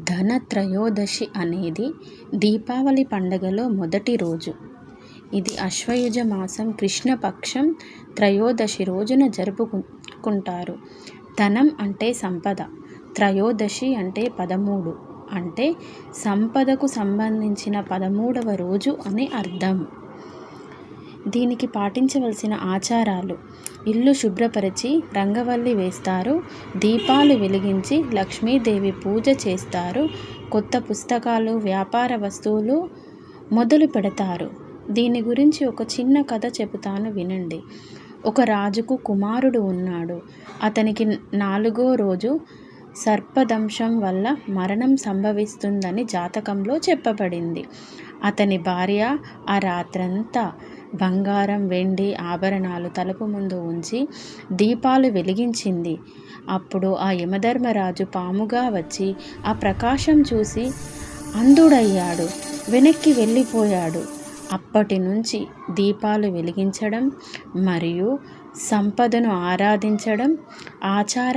ధనత్రయోదశి అనేది దీపావళి పండుగలో మొదటి రోజు. ఇది ఆశ్వయుజ మాసం కృష్ణపక్షం త్రయోదశి రోజున జరుపుకుంటారు. ధనం అంటే సంపద, త్రయోదశి అంటే 13, అంటే సంపదకు సంబంధించిన 13వ రోజు అని అర్థం. దీనికి పాటించవలసిన ఆచారాలు: ఇల్లు శుభ్రపరిచి రంగవల్లి వేస్తారు, దీపాలు వెలిగించి లక్ష్మీదేవి పూజ చేస్తారు, కొత్త పుస్తకాలు, వ్యాపార వస్తువులు మొదలు పెడతారు. దీని గురించి ఒక చిన్న కథ చెబుతాను, వినండి. ఒక రాజుకు కుమారుడు ఉన్నాడు. అతనికి 4వ రోజు సర్పదంశం వల్ల మరణం సంభవిస్తుందని జాతకంలో చెప్పబడింది. అతని భార్య ఆ రాత్రంతా బంగారం, వెండి ఆభరణాలు తలుపు ముందు ఉంచి దీపాలు వెలిగించింది. అప్పుడు ఆ యమధర్మరాజు పాముగా వచ్చి ఆ ప్రకాశం చూసి అంధుడయ్యాడు, వెనక్కి వెళ్ళిపోయాడు. అప్పటి నుంచి దీపాలు వెలిగించడం మరియు సంపదను ఆరాధించడం ఆచారం